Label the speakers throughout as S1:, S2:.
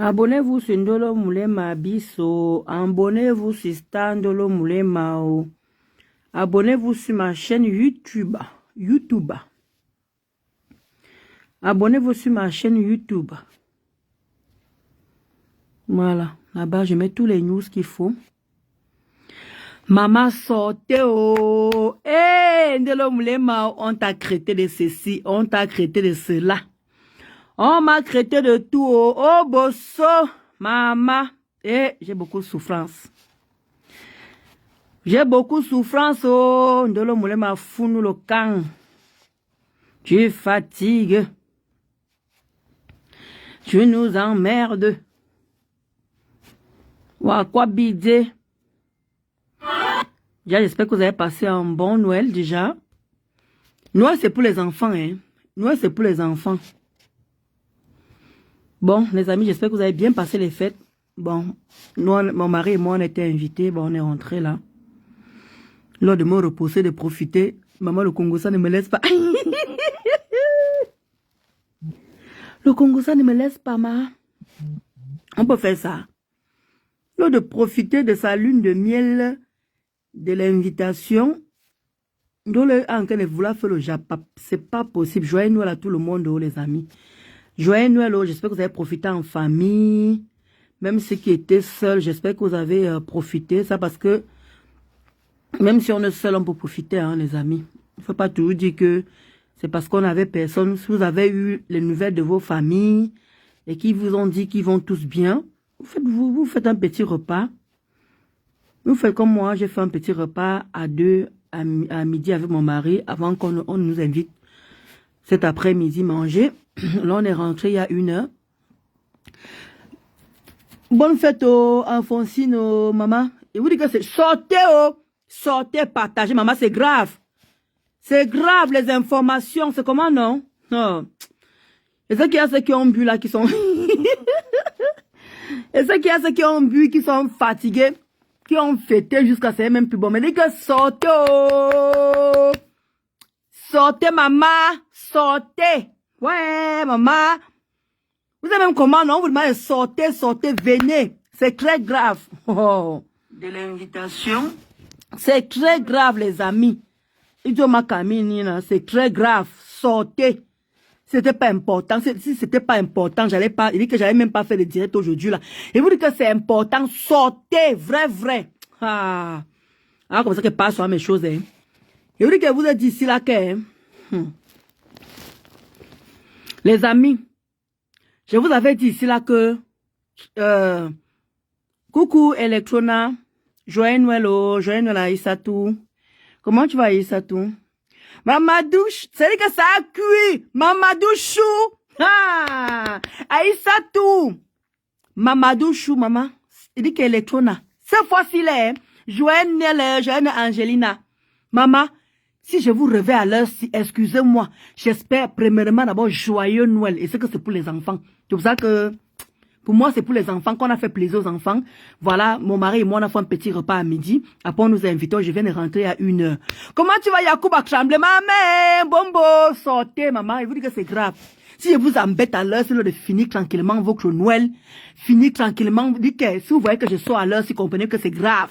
S1: Abonnez-vous sur Ndolo Moulema Bisso. Abonnez-vous sur Star Ndolo Moulema. Abonnez-vous sur ma chaîne YouTube. Abonnez-vous sur ma chaîne YouTube. Voilà. Là-bas, je mets tous les news qu'il faut. Maman, sortez, oh. Eh, Ndolo Moulema, on t'a traité de ceci, on t'a traité de cela. On m'a traité de tout, oh. Oh, bosso, maman. Eh, j'ai beaucoup de souffrance. J'ai beaucoup de souffrance, oh. Ndolo Moulema founou le camp. Tu fatigues. Tu nous emmerdes. Ouah, quoi bidé. Déjà, j'espère que vous avez passé un bon Noël déjà. Noël, c'est pour les enfants, hein. Noël, c'est pour les enfants. Bon, les amis, j'espère que vous avez bien passé les fêtes. Bon, nous, mon mari et moi, on était invités. Bon, on est rentrés là. Lors de me reposer, de profiter. Maman, le Congo, ça ne me laisse pas. Le Congo, ça ne me laisse pas, ma. On peut faire ça. Lors de profiter de sa lune de miel, de l'invitation, dont le en train de vouloir faire le Japap. C'est pas possible. Joyeux Noël à tout le monde, oh, les amis. Joyeux Noël, oh, j'espère que vous avez profité en famille. Même ceux qui étaient seuls, j'espère que vous avez profité. Ça parce que, même si on est seul, on peut profiter, hein, les amis. Il ne faut pas toujours dire que c'est parce qu'on avait personne. Si vous avez eu les nouvelles de vos familles et qui vous ont dit qu'ils vont tous bien, vous faites un petit repas. Vous faites comme moi, j'ai fait un petit repas à midi avec mon mari avant qu'on nous invite cet après-midi manger. Là, on est rentré il y a 1 heure. Bonne fête, oh, Alphonsine, oh, maman. Et vous dites que c'est sortez, oh, sortez, partagez, maman, c'est grave. C'est grave, les informations, c'est comment, non? Non. Et ce qu'il y a ceux qui ont bu là, qui sont... Et ce qu'il y a ceux qui ont bu, qui sont fatigués, qui ont fêté jusqu'à c'est même plus bon. Mais dites que sortez, oh. Sortez, maman, sortez. Ouais, maman. Vous savez même comment, non? Vous demandez sortez, sortez, venez. C'est très grave. Oh. De l'invitation. C'est très grave, les amis. C'est très grave. Sortez. C'était pas important. Si c'était pas important, j'allais pas, il dit que j'allais même pas faire le direct aujourd'hui, là. Et vous dites que c'est important. Sortez. Vrai. Ah. Alors, comme ça que passe sur mes choses, hein. Et vous dites que vous êtes ici, là, que, les amis, je vous avais dit ici là que coucou Electrona, joyeux Noël, oh, joyeux Noël à Issatou. Comment tu vas Issatou? Mamadou, c'est que ça a cuit. Mamadou chou. Ah, Aïssatou. Mamadou chou, maman. Il dit qu'Electrona. Cette fois-ci là, joyeux Noël, joyeux Noël Angelina. Maman. Si je vous réveille à l'heure, excusez-moi, j'espère premièrement d'abord joyeux Noël. Et c'est que c'est pour les enfants. C'est pour ça que, pour moi, c'est pour les enfants qu'on a fait plaisir aux enfants. Voilà, mon mari et moi, on a fait un petit repas à midi. Après, on nous a invités, je viens de rentrer à 1 heure. Comment tu vas, Yacouba Tremblay? Maman, bombo, sortez, maman. Et vous dites que c'est grave. Si je vous embête à l'heure, c'est l'heure de finir tranquillement votre Noël. Finir tranquillement. Dites que si vous voyez que je sors à l'heure, si vous comprenez que c'est grave.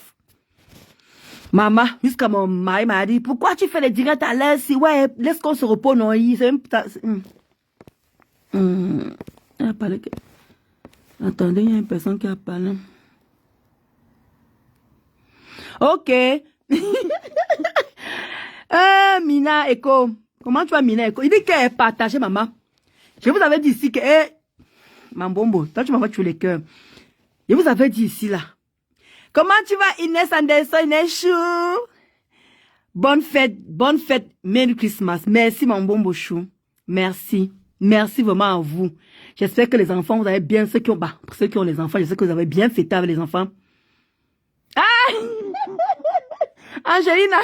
S1: Maman, jusqu'à mon mari m'a dit, pourquoi tu fais les directs à l'heure si, ouais, laisse qu'on se repose, non, Attendez, il y a une personne qui a parlé. Ok. Mina Eko. Comment tu vas, Mina Eko? Il dit qu'elle est partagée, maman. Je vous avais dit ici que, Mambombo, toi tu m'as fait tuer les cœurs. Je vous avais dit ici, là. Comment tu vas, Inès Anderson, Inès Chou? Bonne fête, Merry Christmas. Merci, mon bon beau chou. Merci. Merci vraiment à vous. J'espère que les enfants, vous avez bien, ceux qui ont les enfants, j'espère que vous avez bien fêté avec les enfants. Ah! Angelina,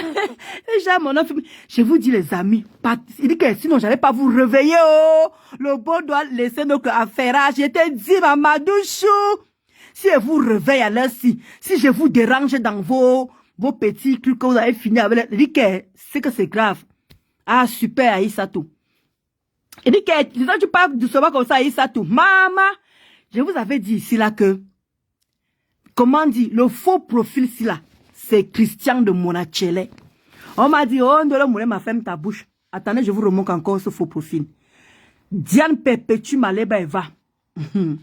S1: déjà, mon enfant, je vous dis, les amis, il dit que sinon, j'allais pas vous réveiller, oh. Le bon doit laisser nos affaires. Je t'ai dit, Mamadou chou. Si je vous réveille à l'heure, si je vous dérange dans vos petits trucs que vous avez fini avec, il dit que c'est grave. Ah, super, Aïssatou. Il dit que, tu parles doucement comme ça, Aïssatou. Maman, Je vous avais dit ici là que, comment dit, le faux profil ici là, c'est Christian de Monachele. On m'a dit, oh, Ndolo m'a ferme ta bouche. Attendez, je vous remonte encore ce faux profil. Diane Perpétue Maleba Eva. Elle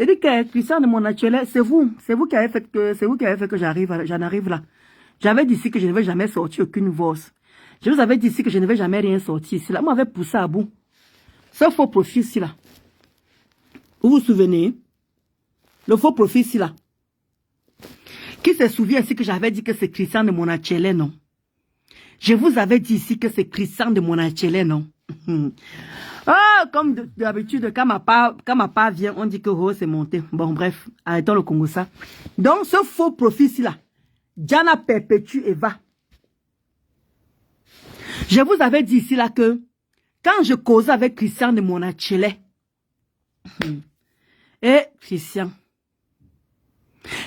S1: dit que Christian de Monachele, c'est vous qui avez fait que j'en arrive là. J'avais dit ici que je ne vais jamais sortir aucune voix. Je vous avais dit ici que je ne vais jamais rien sortir ici là. Moi, j'avais poussé à bout. Ce faux profil ici là. Vous vous souvenez? Le faux profil ici là. Qui se souvient ici que j'avais dit que c'est Christian de Monachele, non? Je vous avais dit ici que c'est Christian de Monachele, non? Ah, comme d'habitude, quand ma part vient, on dit que oh, c'est monté. Bon, bref, arrêtons le Congo ça. Donc, ce faux profil ici là, Diana Perpétue Eva. Je vous avais dit ici là que quand je causais avec Christian de Monachele, et Christian,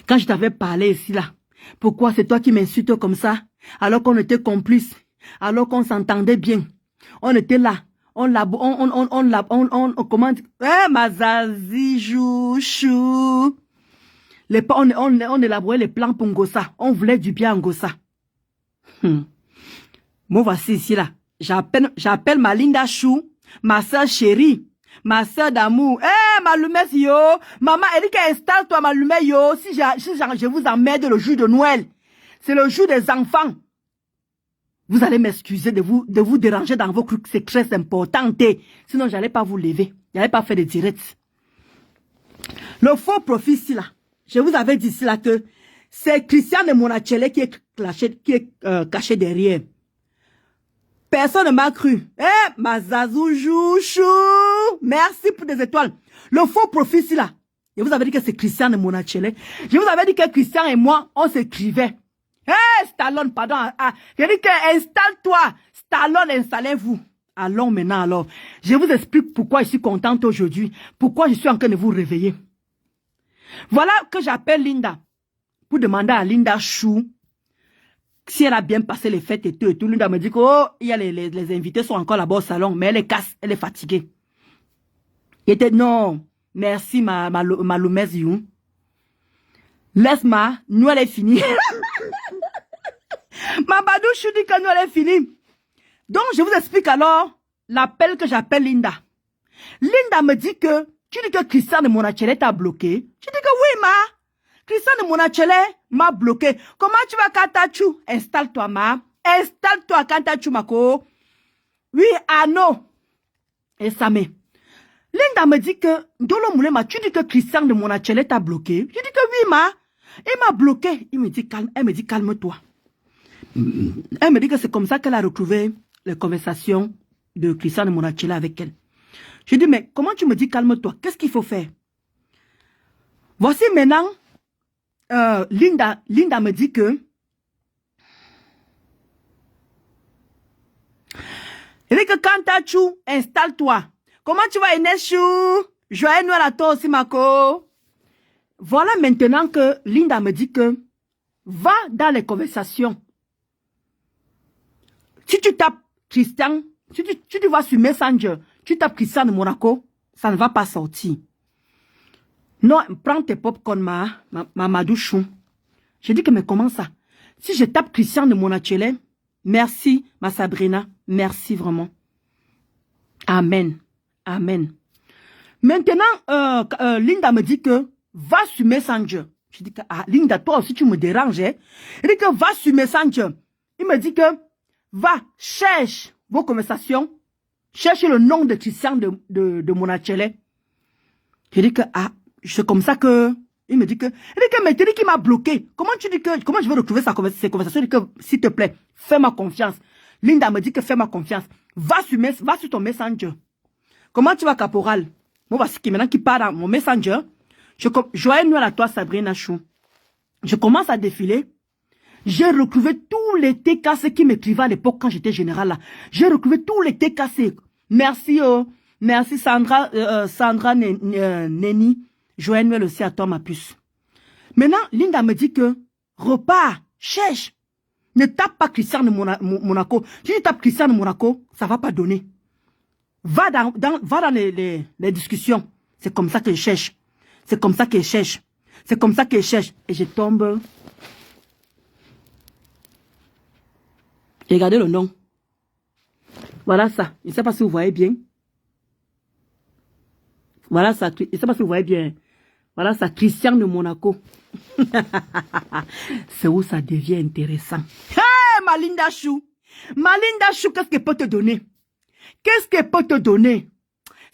S1: quand je t'avais parlé ici là, pourquoi c'est toi qui m'insultes comme ça, alors qu'on était complices, alors qu'on s'entendait bien, on était là, on comment dire, Mazazi, Jouchou, on élaborait les plans pour Ngossa, on voulait du bien à Ngossa. Moi voici ici là, j'appelle ma Linda Chou, ma soeur chérie, ma soeur d'amour. Ma lumette yo. Maman, elle dit qu'elle installe-toi ma lumette yo. Si je vous emmerde le jour de Noël. C'est le jour des enfants. Vous allez m'excuser de vous déranger dans vos trucs. C'est très important. Sinon, j'allais pas vous lever. J'allais pas faire de direct. Le faux profil ici là. Je vous avais dit ici là que c'est Christian de Monachele qui est caché derrière. Personne ne m'a cru. Mazazou Jouchou. Merci pour des étoiles. Le faux profil ici là. Je vous avais dit que c'est Christian de Monachele. Je vous avais dit que Christian et moi, on s'écrivait. Stallone, pardon. J'ai dit que installe-toi. Stallone, installez-vous. Allons maintenant alors. Je vous explique pourquoi je suis contente aujourd'hui. Pourquoi je suis en train de vous réveiller. Voilà que j'appelle Linda. Pour demander à Linda Chou si elle a bien passé les fêtes et tout. Linda me dit que oh, il y a les invités sont encore là-bas au salon, mais elle est casse, elle est fatiguée. Il était non, merci ma loumesse you. Laisse-moi, nous elle est finie. Ma badouche dit que nous elle est finie. Donc je vous explique alors l'appel que j'appelle Linda. Linda me dit que tu dis que Christian de Monachele t'a bloqué. Je dis que oui ma. Christian de Monachele m'a bloqué. Comment tu vas Kantachou? Installe-toi ma. Installe-toi Kantachou mako. Oui, ah non. Et ça me. Linda me dit que Ndolo Moulema, tu dis que Christian de Monachele t'a bloqué. Je dis que oui ma. Il m'a bloqué. Elle me dit calme-toi. Elle me dit que c'est comme ça qu'elle a retrouvé les conversations de Christian de Monachele avec elle. Je dis mais comment tu me dis calme-toi? Qu'est-ce qu'il faut faire? Voici maintenant. Linda me dit que elle dit que Kantachou, installe-toi. Comment tu vas Ineshou? Joyeux Noël à toi aussi Mako. Voilà maintenant que Linda me dit que va dans les conversations. Si tu tapes Christian, si tu vas sur Messenger, tu tapes Christian de Monaco, ça ne va pas sortir. Non, prends tes popcorn, ma madouchou. Je dis que mais comment ça? Si je tape Christian de Monachele, merci, ma Sabrina, merci vraiment. Amen. Amen. Maintenant, Linda me dit que va sur Messenger. Je dis que Linda, toi aussi tu me déranges. Hein? Il dit que va sur Messenger. Il me dit que va, cherche vos conversations. Cherche le nom de Christian de Monachele. Je dis que c'est comme ça que il me dit que mais tu dis qu'il m'a bloqué. Comment je vais retrouver ces conversations? Il dit que s'il te plaît, fais-moi confiance. Linda me dit que fais-moi confiance. Va sur ton Messenger. Comment tu vas caporal? Moi voici qui maintenant qui part dans mon Messenger. Joyeux Noël à toi Sabrina Chou. Je commence à défiler. J'ai retrouvé tous les TKC qui m'écrivaient à l'époque quand j'étais général là. J'ai retrouvé tous les TKC. Merci merci Sandra Neni. Joyeux Noël aussi à toi ma puce. Maintenant Linda me dit que repars, cherche. Ne tape pas Christian de Monaco. Si tu tapes Christian de Monaco, ça va pas donner. Va dans les discussions. C'est comme ça que je cherche. C'est comme ça que je cherche. C'est comme ça que je cherche. Et je tombe. Regardez le nom. Voilà ça. Je ne sais pas si vous voyez bien. Voilà ça. Je ne sais pas si vous voyez bien. Voilà ça. Christian de Monaco. C'est où ça devient intéressant. Hey, Malinda Chou. Malinda Chou, qu'est-ce qu'elle peut te donner? Qu'est-ce qu'elle peut te donner?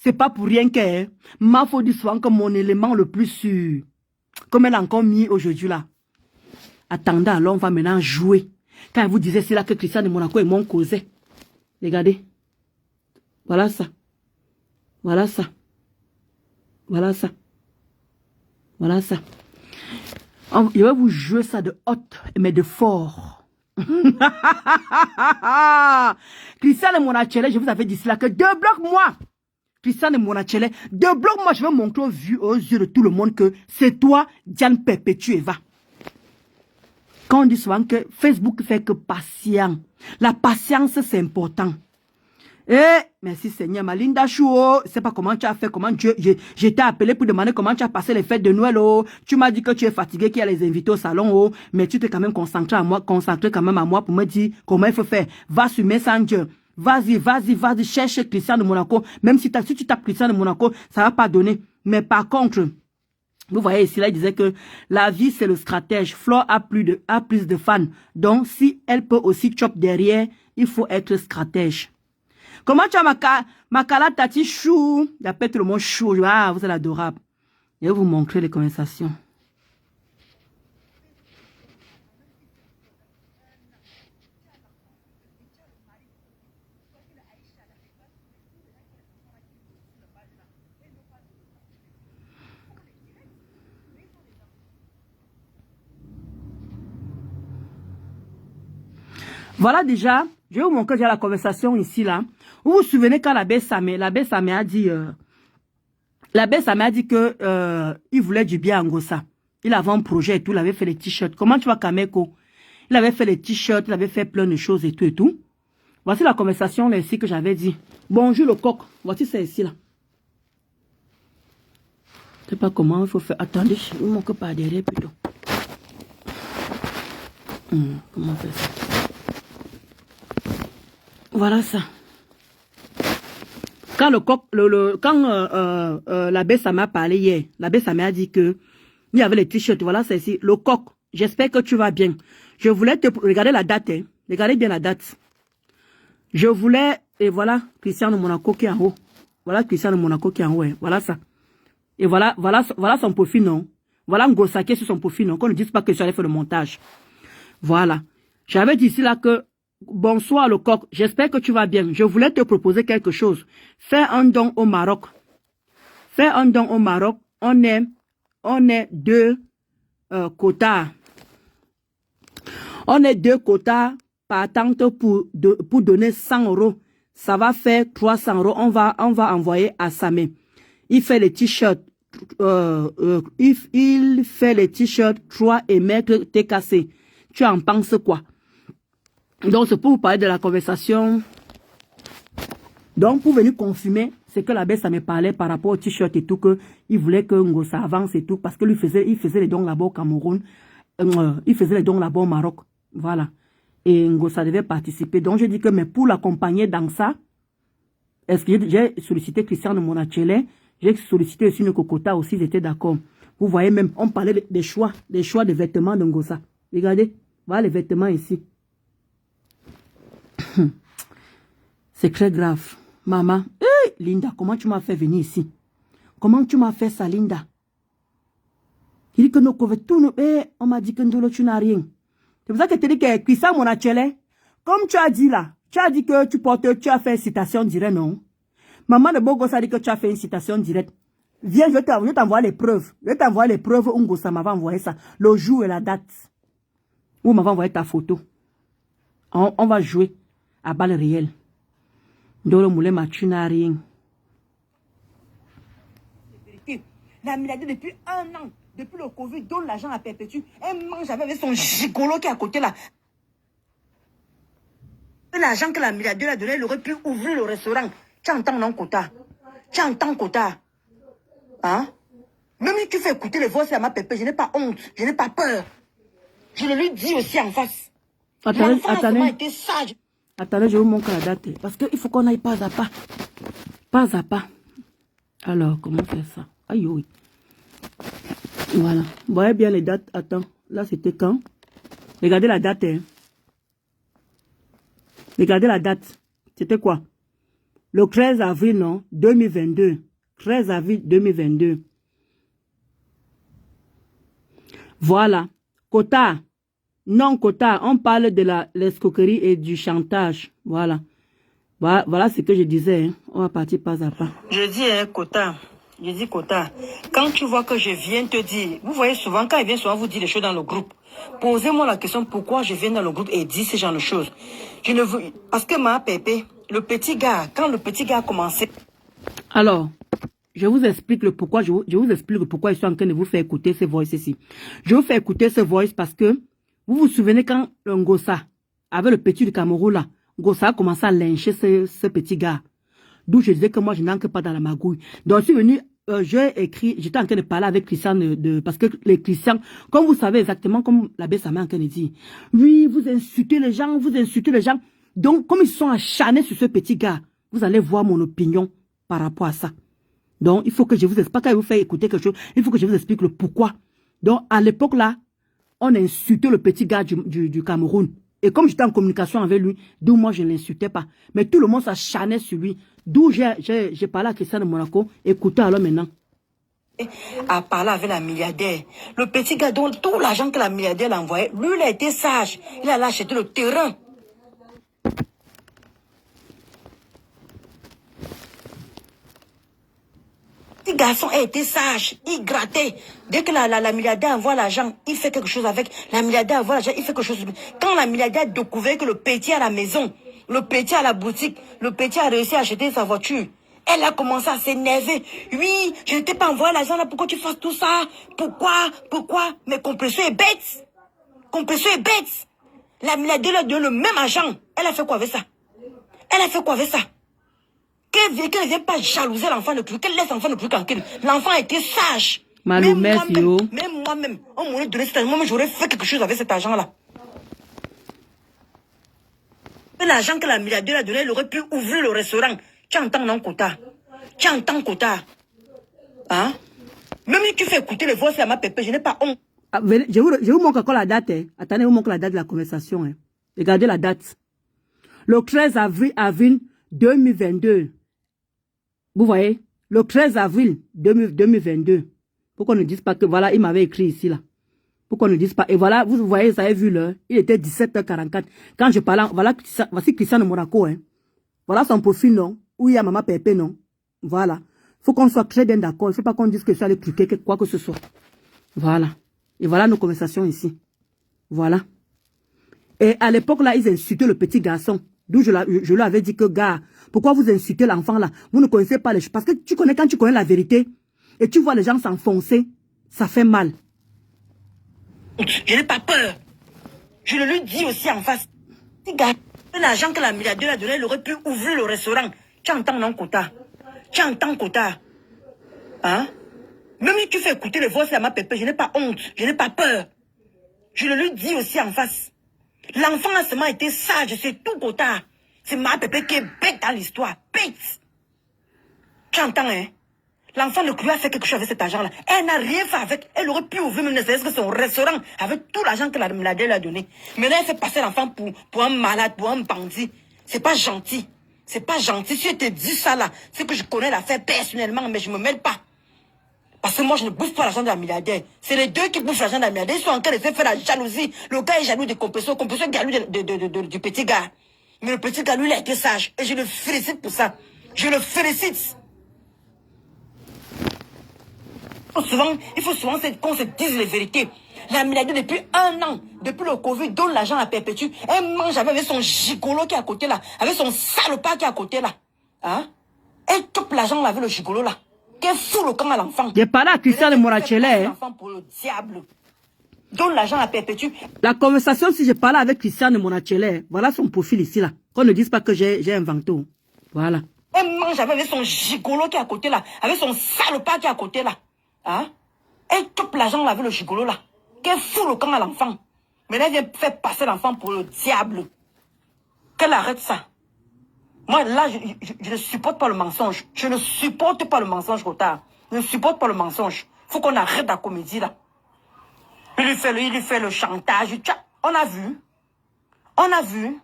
S1: C'est pas pour rien qu'elle m'a faut dire souvent que mon élément le plus sûr, comme elle a encore mis aujourd'hui là. Attendez, alors on va maintenant jouer. Quand elle vous disait, c'est là que Christian de Monaco et mon causait. Regardez. Voilà ça. Voilà ça. Voilà ça. Voilà ça. Je vais vous jouer ça de haute, mais de fort. Christian de Monaco, je vous avais dit cela que débloque-moi. Christian de Monaco, débloque-moi, je vais montrer aux yeux de tout le monde que c'est toi, Diane Perpétueva. Quand on dit souvent que Facebook fait que patient. La patience, c'est important. Merci Seigneur, Malinda Chou, je sais pas comment tu as fait, comment je t'ai appelé pour demander comment tu as passé les fêtes de Noël, oh. Tu m'as dit que tu es fatigué, qu'il y a les invités au salon, oh. Mais tu t'es quand même concentré quand même à moi pour me dire comment il faut faire. Va sur Messenger. Vas-y, cherche Christian de Monaco. Même si tu tapes Christian de Monaco, ça va pas donner. Mais par contre, vous voyez ici, là, il disait que la vie, c'est le stratège. Flore a plus de fans. Donc, si elle peut aussi chop derrière, il faut être stratège. Comment tu as ma Kala Tati Chou? J'appelle tout le monde Chou. Ah, vous êtes adorable. Je vais vous montrer les conversations. Voilà déjà, je vais vous montrer déjà la conversation ici, là. Vous vous souvenez quand l'abbé Samé a dit, que il voulait du bien à Ngossa. Il avait un projet et tout, il avait fait les t-shirts. Comment tu vas, Kameko? Il avait fait les t-shirts, il avait fait plein de choses et tout et tout. Voici la conversation là ici que j'avais dit. Bonjour le coq. Voici ça ici là. Je ne sais pas comment il faut faire. Attendez, il ne manque pas derrière plutôt. Comment on fait ça? Voilà ça. Quand le coq, l'abbé Samé a parlé hier, l'abbé Samé a dit que il y avait les t-shirts. Voilà ça ici. Le coq. J'espère que tu vas bien. Je voulais te regarder la date. Hein. Regardez bien la date. Je voulais et voilà Christian de Monaco qui est en haut. Voilà Christian de Monaco qui est en haut. Hein. Voilà ça. Et voilà son profil non. Voilà Ngossa qui est sur son profil non. Qu'on ne dise pas que j'allais faire le montage. Voilà. J'avais dit ici là que bonsoir le coq. J'espère que tu vas bien. Je voulais te proposer quelque chose. Fais un don au Maroc. Fais un don au Maroc. On est deux quotas. On est deux quotas partantes pour donner 100 €. Ça va faire 300 €. On va envoyer à Samé. Il fait les t-shirts. Il fait les t-shirts 3 et maître TKC. Tu en penses quoi? Donc, c'est pour vous parler de la conversation. Donc, pour venir confirmer, c'est que l'abbé ça me parlait par rapport au t-shirt et tout, que il voulait que Ngossa avance et tout, parce que lui il faisait les dons là-bas au Cameroun. Il faisait les dons là-bas au Maroc. Voilà. Et Ngossa devait participer. Donc, je dis que, mais pour l'accompagner dans ça, est-ce que j'ai sollicité Christian de Monachele, j'ai sollicité aussi une Kokota aussi, ils étaient d'accord. Vous voyez même, on parlait des choix de vêtements de Ngossa. Regardez, voilà les vêtements ici. C'est très grave. Maman, hey, Linda, comment tu m'as fait venir ici? Comment tu m'as fait ça, Linda? Il dit que nous couvertons, on m'a dit que tu n'as rien. C'est pour ça que tu dis que Christian Monachele, comme tu as dit là, tu as dit que tu as fait une citation directe, non? Maman de Bogos a dit que tu as fait une citation directe. Viens, je t'envoie les preuves. Je t'envoie les preuves où Ngossa m'avait envoyé ça. Le jour et la date. Où m'avait envoyé ta photo. On va jouer à balle réelle. Dolo Moulin tu n'as rien. La milliardaire depuis 1 an, depuis le Covid, donne l'argent à Perpétue. Elle mange avec son gigolo qui est à côté là. L'argent que la milliardaire a donné, elle aurait pu ouvrir le restaurant. Tu entends non, Kota? Tu entends, Kota?
S2: Hein? Même si tu fais écouter les voix à ma pépé, je n'ai pas honte, je n'ai pas peur. Je le lui dis aussi en face.
S1: Attendez, attendez.
S2: Été sage.
S1: Attendez, je vous montre la date. Parce qu'il faut qu'on aille pas à pas. Pas à pas. Alors, comment faire ça? Aïe, oui. Voilà. Vous voyez bien les dates. Attends, là c'était quand? Regardez la date. Hein. Regardez la date. C'était quoi? Le 13 avril, non? 2022. 13 avril 2022. Voilà. Quota. Non, quota. On parle de l'escroquerie et du chantage. Voilà. Voilà ce que je disais. Hein. On va partir pas à pas.
S2: Je dis, hein, quota. Je dis, quota. Quand tu vois que je viens te dire, vous voyez souvent, quand il vient souvent vous dire les choses dans le groupe, posez-moi la question pourquoi je viens dans le groupe et dis ce genre de choses. Je ne veux. Parce que ma pépé, le petit gars, quand le petit gars a commencé.
S1: Alors. Je vous explique le pourquoi, je vous explique pourquoi je suis en train de vous faire écouter ces voices ici. Je vous fais écouter ces voices parce que vous vous souvenez quand Ngossa, avec le petit du Cameroun là, Ngossa a commencé à lyncher ce petit gars. D'où je disais que moi je n'entre pas dans la magouille. Donc je suis venu, j'ai écrit, j'étais en train de parler avec Christian parce que les Christians, comme vous savez exactement, comme l'abbé Samé en train de dire, oui, vous insultez les gens, vous insultez les gens. Donc comme ils sont acharnés sur ce petit gars, vous allez voir mon opinion par rapport à ça. Donc, il faut que je vous explique, pas quand je vous fais écouter quelque chose, il faut que je vous explique le pourquoi. Donc, à l'époque là, on insultait le petit gars du Cameroun. Et comme j'étais en communication avec lui, d'où moi je ne l'insultais pas. Mais tout le monde s'acharnait sur lui. D'où j'ai parlé à Christian de Monaco. Écoutez alors maintenant.
S2: À parler avec la milliardaire. Le petit gars, dont tout l'argent que la milliardaire l'a envoyé, lui, il a été sage. Il a acheté le terrain. Le garçon a été sage, il grattait. Dès que la milliardaire envoie l'argent, il fait quelque chose avec. La milliardaire envoie l'argent, il fait quelque chose. Quand la milliardaire a découvert que le petit à la maison, le petit à la boutique, le petit a réussi à acheter sa voiture, elle a commencé à s'énerver. Oui, je ne t'ai pas envoyé l'argent là, pourquoi tu fasses tout ça? Pourquoi? Mais Compression est bête. Compression est bête. La milliardaire a donné le même argent. Elle a fait quoi avec ça? Qu'elle ne vienne pas jalouser l'enfant de plus, qu'elle laisse l'enfant de plus tranquille. L'enfant a été sage. Même moi-même, on m'aurait donné cet argent, moi j'aurais fait quelque chose avec cet argent-là. L'argent que la milliardaire a donné, elle aurait pu ouvrir le restaurant. Tu entends, non, Kota? Tu entends, Kota? Hein? Même si tu fais écouter les voix, c'est à ma pépé, je n'ai pas honte.
S1: Ah, je vous montre encore la date. Hein. Attendez, je vous montre la date de la conversation. Hein. Regardez la date. Le 13 avril 2022. Vous voyez, le 13 avril 2022. Pourquoi on ne dise pas que voilà, il m'avait écrit ici là. Pourquoi on ne dise pas. Et voilà, vous voyez, vous avez vu l'heure. Il était 17h44. Quand je parlais, voilà, voici Christian de Monaco. Hein. Voilà son profil, non. Où il y a Maman Pépé, non. Voilà. Il faut qu'on soit très bien d'accord. Il ne faut pas qu'on dise que je suis allé cliquer quoi que ce soit. Voilà. Et voilà nos conversations ici. Voilà. Et à l'époque là, ils insultaient le petit garçon. D'où je lui avais dit que, gars, pourquoi vous insultez l'enfant là? Vous ne connaissez pas les choses. Parce que quand tu connais la vérité, et tu vois les gens s'enfoncer, ça fait mal.
S2: Je n'ai pas peur. Je le lui dis aussi en face. Gars, l'argent que la milliardaire a donné, elle aurait pu ouvrir le restaurant. Tu entends, non, Kota? Tu entends, Kota? Hein? Même si tu fais écouter les voix à ma pépé, je n'ai pas honte. Je n'ai pas peur. Je le lui dis aussi en face. L'enfant a seulement été sage, c'est tout, Kota. C'est ma pépé qui est bête dans l'histoire. Bête. Tu entends, hein? L'enfant de Clou a fait quelque chose avec cet argent-là. Elle n'a rien fait avec. Elle aurait pu ouvrir même ne serait-ce que son restaurant avec tout l'argent que la milliardaire lui a donné. Maintenant, elle fait passer l'enfant pour un malade, pour un bandit. C'est pas gentil. C'est pas gentil. Si je te dis ça là, c'est que je connais l'affaire personnellement, mais je me mêle pas. Parce que moi, je ne bouffe pas l'argent de la milliardaire. C'est les deux qui bouffent l'argent de la milliardaire. Ils sont en train de faire la jalousie. Le gars est jaloux de Compression. Compression est jaloux du petit gars. Mais le petit gars, lui, il a été sage. Et je le félicite pour ça. Je le félicite. Il faut souvent qu'on se dise les vérités. La milliardaire, depuis 1 an, depuis le Covid, donne l'argent à Perpétue. Elle mange avec son gigolo qui est à côté là. Avec son salopard qui est à côté là. Hein? Elle coupe l'argent avec le gigolo là. Qu'elle fout le camp à l'enfant.
S1: J'ai parlé à Christian de Morachele.
S2: L'enfant pour le diable. Donne l'argent à Perpétue.
S1: La conversation, si je parlais avec Christian de Morachele, voilà son profil ici là. Qu'on ne dise pas que j'ai inventé. Voilà.
S2: Elle mange avec son gigolo qui est à côté là. Avec son salopard qui est à côté là. Hein? Elle chope l'argent là avec le gigolo là. Qu'elle fout le camp à l'enfant. Maintenant, elle vient faire passer l'enfant pour le diable. Qu'elle arrête ça. Moi, là, je ne supporte pas le mensonge. Je ne supporte pas le mensonge, Kota. Je ne supporte pas le mensonge. Faut qu'on arrête la comédie, là. Il lui fait le chantage. On a vu. On a vu.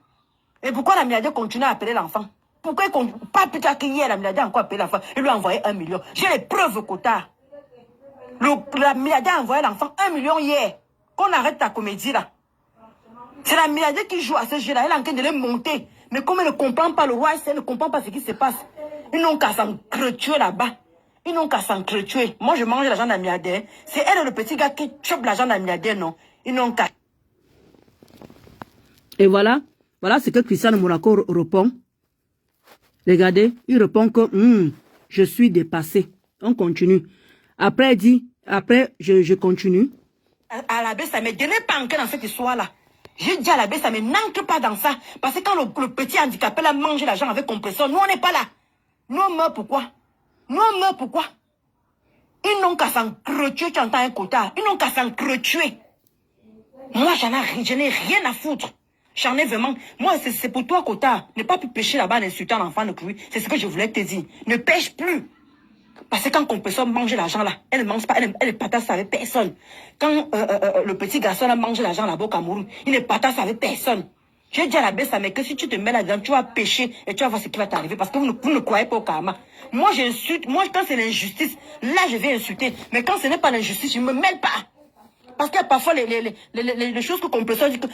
S2: Et pourquoi la milliardaire continue à appeler l'enfant? Pourquoi pas plus tard qu'hier, la milliardaire a encore appelé l'enfant. Il lui a envoyé 1 million. J'ai les preuves, Kota. La milliardaire a envoyé l'enfant 1 million hier. Qu'on arrête la comédie, là. C'est la milliardaire qui joue à ce jeu-là. Elle est en train de les monter. Mais comme elle ne comprend pas le roi, elle ne comprend pas ce qui se passe. Ils n'ont qu'à s'entretuer là-bas. Ils n'ont qu'à s'entretuer. Moi, je mange l'argent d'un milliardaire. C'est elle, le petit gars, qui chope l'argent d'un milliardaire, non. Ils n'ont qu'à...
S1: Et voilà. Voilà ce que Cristiano Monaco répond. Regardez, il répond que je suis dépassé. On continue. Après, il dit, je continue.
S2: À l'abbé, ça ne me donnait pas encore dans cette histoire-là. J'ai dit à l'abbé, ça ne n'entre pas dans ça. Parce que quand le petit handicapé a mangé l'argent avec compresseur, nous, on n'est pas là. Nous, on meurt pourquoi? Nous, on meurt pourquoi? Ils n'ont qu'à s'entretuer, tu entends un quota. Ils n'ont qu'à s'entretuer. Moi, je n'ai rien à foutre. J'en ai vraiment... Moi, c'est pour toi, Kota. Ne pas plus pêcher là-bas en insultant l'enfant de pluie. C'est ce que je voulais te dire. Ne pêche plus. Parce que quand compresseur mange l'argent là, elle ne mange pas, elle ne partage ça avec personne. Quand le petit garçon a mangé l'argent là-bas au Cameroun, il ne partage ça avec personne. J'ai dit à la baisse, mais que si tu te mets là-dedans, tu vas pêcher et tu vas voir ce qui va t'arriver. Parce que vous ne croyez pas au karma. Moi, j'insulte. Moi, quand c'est l'injustice, là, je vais insulter. Mais quand ce n'est pas l'injustice, je ne me mêle pas. Parce qu'il y a parfois les choses que compresseur dit que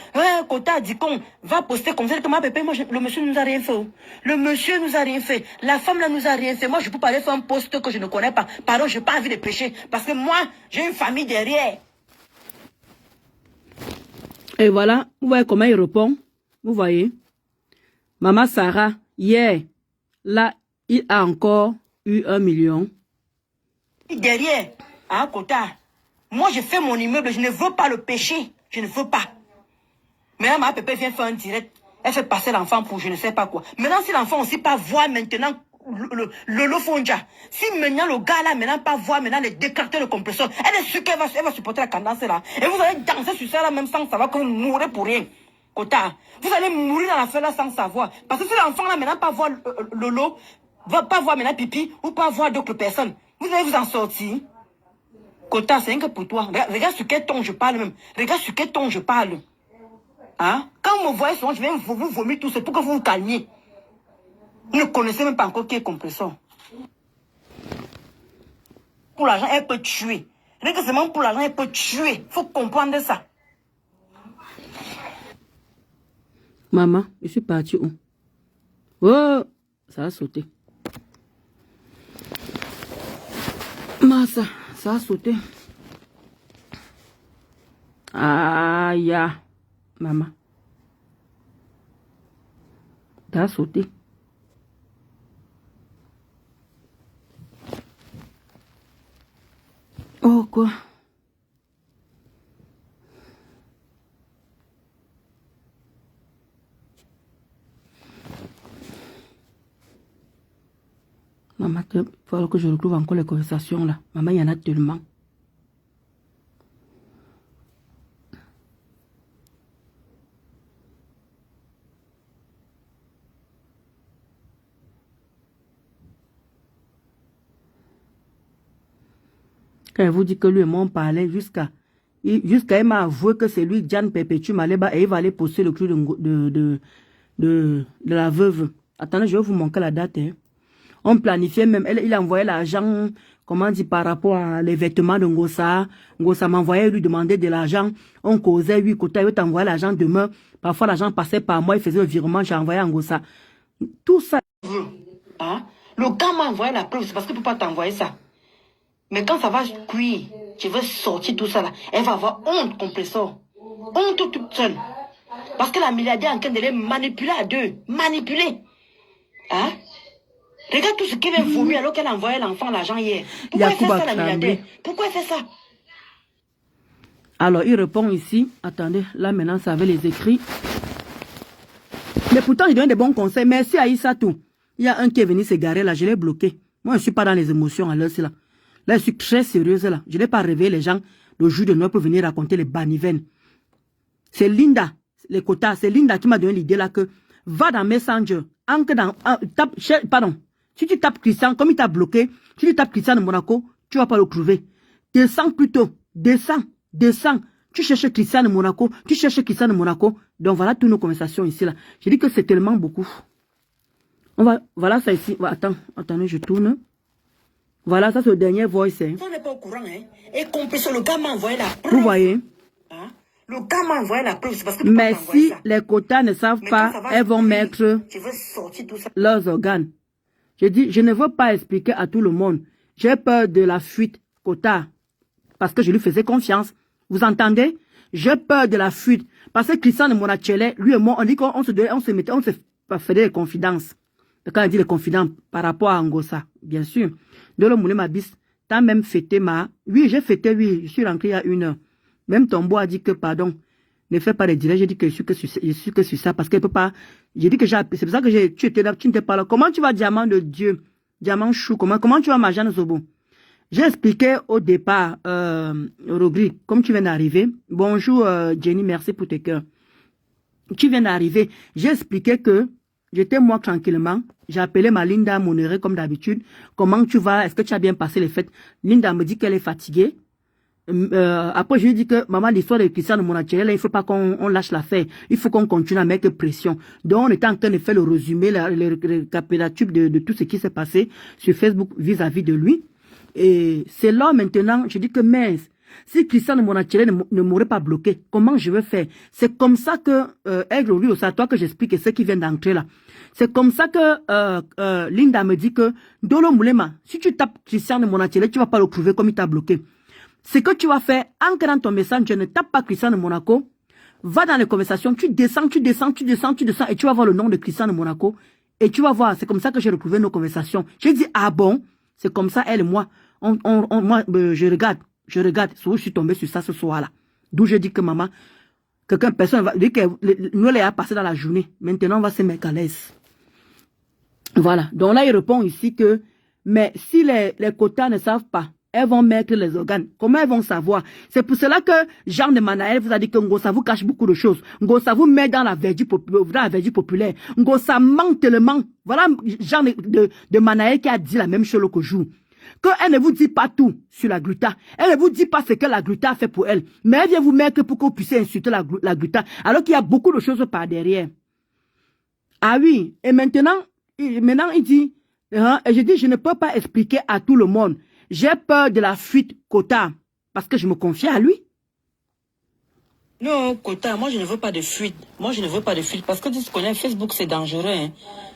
S2: Kota dit qu'on va poster comme ça. Que ma pépé, moi, le monsieur nous a rien fait. Le monsieur nous a rien fait. La femme là nous a rien fait. Moi, je peux pas aller faire un post que je ne connais pas. Pardon, je n'ai pas envie de prêcher. Parce que moi, j'ai une famille derrière.
S1: Et voilà, vous voyez comment il répond. Vous voyez. Maman Sarah, hier, là, il a encore eu 1 million.
S2: Derrière, hein, Kota. Moi, je fais mon immeuble, je ne veux pas le pécher. Je ne veux pas. Maintenant, ma pépé vient faire un direct. Elle fait passer l'enfant pour je ne sais pas quoi. Maintenant, si l'enfant aussi pas voir maintenant le Fonja. Si maintenant le gars là, maintenant pas voir maintenant les décarter le compresseur. Elle est sûre qu'elle va supporter la cadence là. Et vous allez danser sur ça là même sans savoir que vous mourrez pour rien. Kota, vous allez mourir dans l'affaire là sans savoir. Parce que si l'enfant là maintenant pas voir Lolo, va pas voir maintenant Pipi ou pas voir d'autres personnes, vous allez vous en sortir. Kota, c'est rien que pour toi. Regarde sur quel ton je parle même. Regarde sur quel ton je parle. Hein? Quand vous me voyez souvent, je vais vous vomir tout. C'est pour que vous vous calmiez. Vous ne connaissez même pas encore qui est compresseur. Pour l'argent, elle peut tuer. Rien que seulement pour l'argent, elle peut tuer. Il faut comprendre ça.
S1: Maman, je suis partie où? Oh, ça a sauté. Massa. Ça a sauté. Aïe, maman. Ça a sauté. Oh, quoi? Maman, il faut que je retrouve encore les conversations là. Maman, il y en a tellement. Quand elle vous dit que lui et moi on parlait jusqu'à elle m'a avoué que c'est lui, Jan Perpétue Maleba, et il va aller poster le clou de la veuve. Attendez, je vais vous montrer la date. Hein. On planifiait même, il envoyait l'argent, comment dire, par rapport à les vêtements de Ngossa. Ngossa m'envoyait, lui demander de l'argent. On causait, lui, côté, il t'envoyait l'argent demain. Parfois, l'argent passait par moi, il faisait le virement, j'ai envoyé à Ngossa. Tout ça.
S2: Hein? Le gars m'a envoyé la preuve, c'est parce qu'il ne peut pas t'envoyer ça. Mais quand ça va cuire, tu veux sortir tout ça là, elle va avoir honte, compresseur. Honte toute seule. Parce que la milliardaire est en train de les manipuler à deux. Manipuler. Hein? Regarde tout ce qu'elle vient vomir alors qu'elle a envoyé l'enfant l'argent hier. Pourquoi elle fait ça, la milliardaire? Pourquoi elle fait ça?
S1: Alors, il répond ici. Attendez, là maintenant, ça avait les écrits. Mais pourtant, il donne des bons conseils. Merci à Issatou. Il y a un qui est venu se garer là, je l'ai bloqué. Moi, je ne suis pas dans les émotions à l'heure, là. Là, je suis très sérieuse là. Je n'ai pas réveillé les gens le jour de Noël pour venir raconter les banivennes. C'est Linda, les quotas, c'est Linda qui m'a donné l'idée là que va dans Messenger, pardon, si tu tapes Christian, comme il t'a bloqué, si tu tapes Christian de Monaco, tu ne vas pas le trouver. Descends plutôt, descends. Tu cherches Christian de Monaco, Donc voilà toutes nos conversations ici là. J'ai dit que c'est tellement beaucoup. Voilà ça ici. Attendez, je tourne. Voilà, ça c'est le dernier voice. Hein.
S2: On n'est pas au courant, hein. Et complice, le gars m'a envoyé la preuve.
S1: Vous voyez?
S2: Hein? Le gars m'a envoyé la preuve, c'est parce que
S1: mais si les quotas ne savent pas, elles vont mettre leurs organes. Je dis, je ne veux pas expliquer à tout le monde. J'ai peur de la fuite quota. Parce que je lui faisais confiance. Vous entendez? J'ai peur de la fuite. Parce que Christian de Monachele, lui et moi, on dit qu'on se faisait des confidences. Quand on dit les confidences par rapport à Ngosa, bien sûr. De le moulin ma bis, t'as même fêté ma... Oui, j'ai fêté, oui, je suis rentré il y a 1 heure. Même Tombo a dit que, pardon, ne fais pas les directs. J'ai dit que je suis que sur ça parce qu'elle peut pas... J'ai dit que j'ai... C'est pour ça que tu étais là, tu n'étais pas là. Comment tu vas, diamant de Dieu? Diamant chou, comment tu vas, Majane Zobo? J'ai expliqué au départ, Rogri, comme tu viens d'arriver. Bonjour, Jenny, merci pour tes cœurs. Tu viens d'arriver. J'ai expliqué que j'étais moi tranquillement. J'ai appelé ma Linda Monéré comme d'habitude. Comment tu vas? Est-ce que tu as bien passé les fêtes? Linda me dit qu'elle est fatiguée. Après, je lui ai dit que, maman, l'histoire de Christian de Monachel, il ne faut pas qu'on lâche l'affaire. Il faut qu'on continue à mettre pression. Donc, on était en train de faire le résumé, le récapitulatif de tout ce qui s'est passé sur Facebook vis-à-vis de lui. Et c'est là maintenant, je dis que mince, si Christian de Monachel ne m'aurait pas bloqué, comment je vais faire? C'est comme ça que, Aigle, c'est à toi que j'explique ce qui vient d'entrer là. C'est comme ça que Linda me dit que, Dolo Moulema, si tu tapes Christian de Monachel, tu vas pas le trouver comme il t'a bloqué. Ce que tu vas faire, en créant ton message, ne tape pas Christian de Monaco, va dans les conversations, tu descends, et tu vas voir le nom de Christian de Monaco, et tu vas voir, c'est comme ça que j'ai retrouvé nos conversations. J'ai dit, ah bon, c'est comme ça, elle et moi, moi, je regarde, je suis tombé sur ça ce soir-là. D'où je dis que maman, personne va dire que nous les a passé dans la journée, maintenant on va se mettre à l'aise. Voilà, donc là il répond ici que, mais si les quotas ne savent pas, elles vont mettre les organes. Comment elles vont savoir? C'est pour cela que Jean de Manaël vous a dit que Ngosa vous cache beaucoup de choses. Ngosa vous met dans la verdure populaire. Ngosa ment tellement. Voilà Jean de Manaël qui a dit la même chose l'autre jour. Qu'elle ne vous dit pas tout sur la gluta. Elle ne vous dit pas ce que la gluta a fait pour elle. Mais elle vient vous mettre pour que vous puissiez insulter la gluta. Alors qu'il y a beaucoup de choses par derrière. Ah oui. Et maintenant il dit, et je dis, je ne peux pas expliquer à tout le monde. J'ai peur de la fuite quota parce que je me confie à lui.
S2: Non, quota, moi je ne veux pas de fuite. Moi je ne veux pas de fuite parce que tu connais, Facebook c'est dangereux. Hein.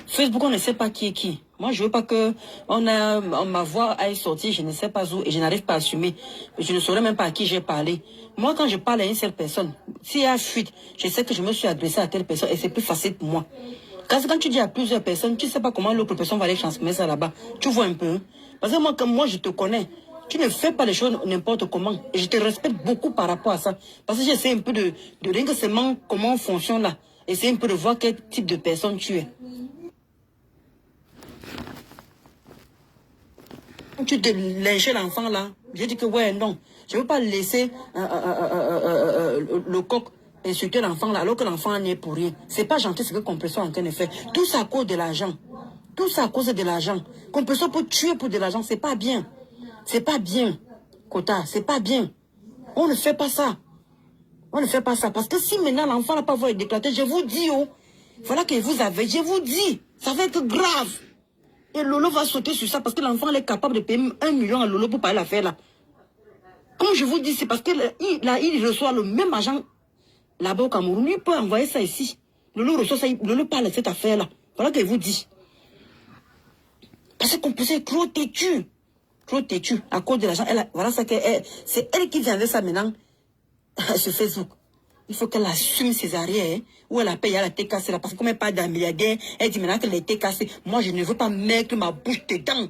S2: Facebook on ne sait pas qui est qui. Moi je veux pas que ma voix aille sortir, je ne sais pas où et je n'arrive pas à assumer. Je ne saurais même pas à qui j'ai parlé. Moi quand je parle à une seule personne, s'il y a fuite, je sais que je me suis adressé à telle personne et c'est plus facile pour moi. Quand tu dis à plusieurs personnes, tu ne sais pas comment l'autre personne va aller transmettre ça là-bas. Tu vois un peu. Parce que moi, comme moi, je te connais. Tu ne fais pas les choses n'importe comment. Et je te respecte beaucoup par rapport à ça. Parce que j'essaie un peu de rien que seulement comment on fonctionne là. Essayer un peu de voir quel type de personne tu es. Quand tu te lynches l'enfant là, j'ai dit que ouais, non. Je ne veux pas laisser le coq insulter l'enfant là, alors que l'enfant n'est pour rien. C'est pas gentil ce que Compression est en train de faire. Tout ça à cause de l'argent. Tout ça à cause de l'argent. Compression peut tuer pour de l'argent, c'est pas bien. C'est pas bien, Kota, c'est pas bien. On ne fait pas ça. On ne fait pas ça. Parce que si maintenant l'enfant n'a pas voulu déclarer, je vous dis, oh, voilà que vous avez, je vous dis, ça va être grave. Et Lolo va sauter sur ça parce que l'enfant est capable de payer 1 million à Lolo pour parler l'affaire là. Comme je vous dis, c'est parce que il reçoit le même argent là-bas au Cameroun. Lui peut envoyer ça ici. Lolo reçoit ça, Lolo parle de cette affaire là. Voilà que je vous dis. Parce qu'on peut être trop têtu. Trop têtu. À cause de l'argent. Voilà ça qu'elle. C'est elle qui vient avec ça maintenant. Sur Facebook. Il faut qu'elle assume ses arrières. Hein, ou elle a payé la tête cassée là. Parce que comme elle parle d'un milliardaire, elle dit maintenant qu'elle a été cassée. Moi, je ne veux pas mettre ma bouche dedans.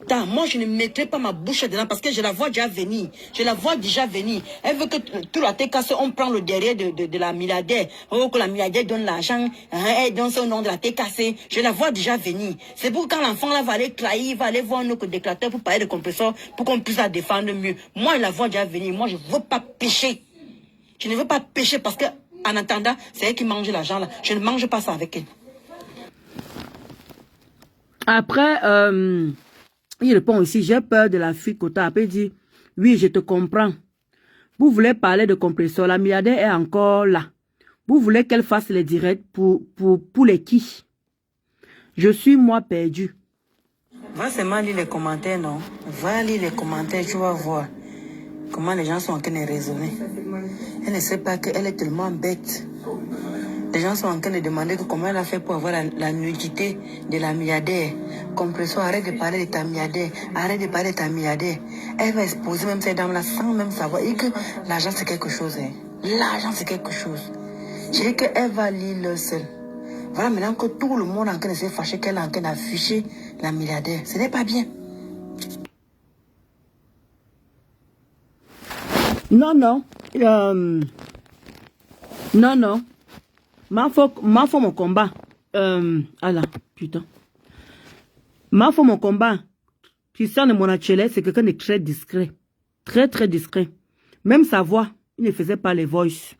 S2: Moi, je ne mettrai pas ma bouche dedans parce que je la vois déjà venir. Je la vois déjà venir. Elle veut que tout la TKC, on prend le derrière de la milliardaire. Oh, que la milliardaire donne l'argent. Elle donne son nom de la TKC. Je la vois déjà venir. C'est pour quand l'enfant là va aller trahir, va aller voir un autre déclarateur pour parler de compresseur, pour qu'on puisse la défendre mieux. Moi, je la vois déjà venir. Moi, je ne veux pas pécher. Je ne veux pas pécher parce que, en attendant, c'est elle qui mange l'argent là. Je ne mange pas ça avec elle.
S1: Après, il répond aussi, j'ai peur de la fuite Kota. Après, il dit, oui, je te comprends. Vous voulez parler de compresseur, la milliardaire est encore là. Vous voulez qu'elle fasse les directs pour les qui? Je suis moi perdu.
S2: Va seulement lire les commentaires, non? Va lire les commentaires, tu vas voir comment les gens sont en train de raisonner. Elle ne sait pas qu'elle est tellement bête. Les gens sont en train de demander comment elle a fait pour avoir la nudité de la milliardaire. Compresseur, arrête de parler de ta milliardaire. Arrête de parler de ta milliardaire. Elle va exposer même ces dames-là sans même savoir. Et que l'argent c'est quelque chose. Hein. L'argent c'est quelque chose. Je dis qu'elle va lire le seul. Voilà maintenant que tout le monde est en train de se fâcher qu'elle est en train d'afficher la milliardaire. Ce n'est pas bien.
S1: Non, non. Non, non. Ma faut mon combat. Ah là, putain. Ma faut mon combat. Christian de Monachele, c'est quelqu'un de très discret. Très, très discret. Même sa voix, il ne faisait pas les voices.